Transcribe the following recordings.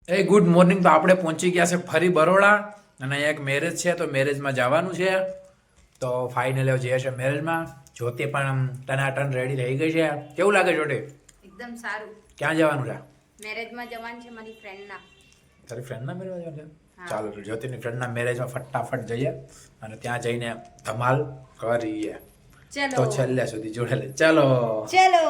એ good morning. તો આપણે પહોંચી ગયા છે ફરી બરોડા અને અહીંયા એક મેરેજ છે તો મેરેજમાં જવાનું છે. તો ફાઇનલી જઈએ છે મેરેજમાં. જ્યોતિ પણ ટનાટન રેડી રહી ગઈ છે. કેવું લાગે જ્યોતિ? એકદમ સારું. ક્યાં જવાનું છે? મેરેજમાં જવાનું છે મારી ફ્રેન્ડના. તારી ફ્રેન્ડના મેરેજમાં જવાનું છે? ચાલો તો જ્યોતિની ફ્રેન્ડના મેરેજમાં ફટાફટ જઈએ અને ત્યાં જઈને ધમાલ કરીએ. ચલો તો છેલ્લે સુધી જોડેલે. ચલો ચલો.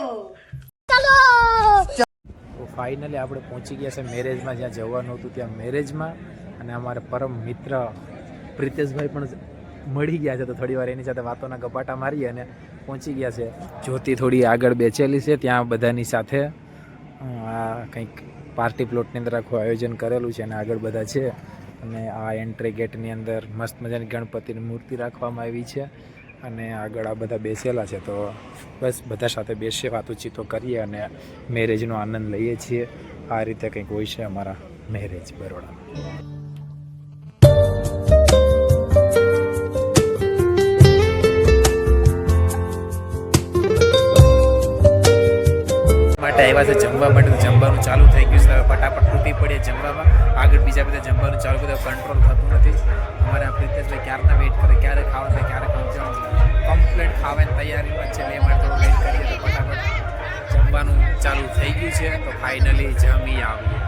ફાઇનલી આપણે પહોંચી ગયા છે મેરેજમાં, જ્યાં જવાનું હતું ત્યાં મેરેજમાં. અને અમારે પરમ મિત્ર પ્રિતેશભાઈ પણ મળી ગયા છે, તો થોડી વાર એની સાથે વાતોના ગપાટા મારીએ અને પહોંચી ગયા છે. જ્યોતિ થોડી આગળ બેચેલી છે ત્યાં બધાની સાથે. આ કંઈક પાર્ટી પ્લોટની અંદર આખું આયોજન કરેલું છે અને આગળ બધા છે. અને આ એન્ટ્રી ગેટની અંદર મસ્ત મજાની ગણપતિની મૂર્તિ રાખવામાં આવી છે અને આગળ આ બધા બેસેલા છે. તો બસ બધા સાથે બેસીએ, વાતોચીતો કરીએ અને મેરેજનો આનંદ લઈએ છીએ. આ રીતે કંઈક હોય છે અમારા મેરેજ બરોડા. માટે આવ્યા છે જમવા માટે. તો જમવાનું ચાલુ થઈ ગયું છે. ફટાફટ તૂટી પડીએ જમવામાં. આગળ બીજા બધા જમવાનું ચાલુ કર્યું, કંટ્રોલ થતું નથી. અમારે આ પ્રિતેશભાઈ ક્યારના વેઇટ કરે, ક્યારે ખાવા થાય ક્યારે પહોંચવાનું. કમ્પ્લેટ ખાવાની તૈયારીમાં છે, એ માટે થોડું વેઇટ કરીએ. તો ફટાફટ જમવાનું ચાલુ થઈ ગયું છે. તો ફાઇનલી જમી આવીએ.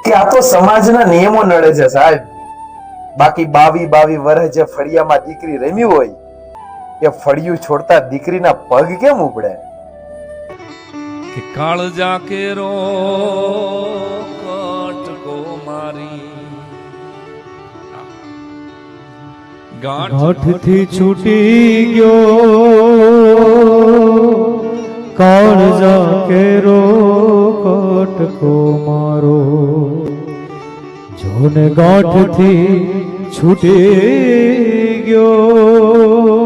કે આ તો સમાજના નિયમો નડે છે સાહેબ. બાકી 22 વર્ષ જે ફળિયામાં દીકરી રમી હોય એ ફળિયું છોડતા દીકરીના પગ કેમ ઉપડે? કે કાળજા કેરો કટકો મારી ગાંઠથી છૂટી ગયો કાળજા કેરો કટકો મારો જોને ગાંઠથી છૂટી ગયો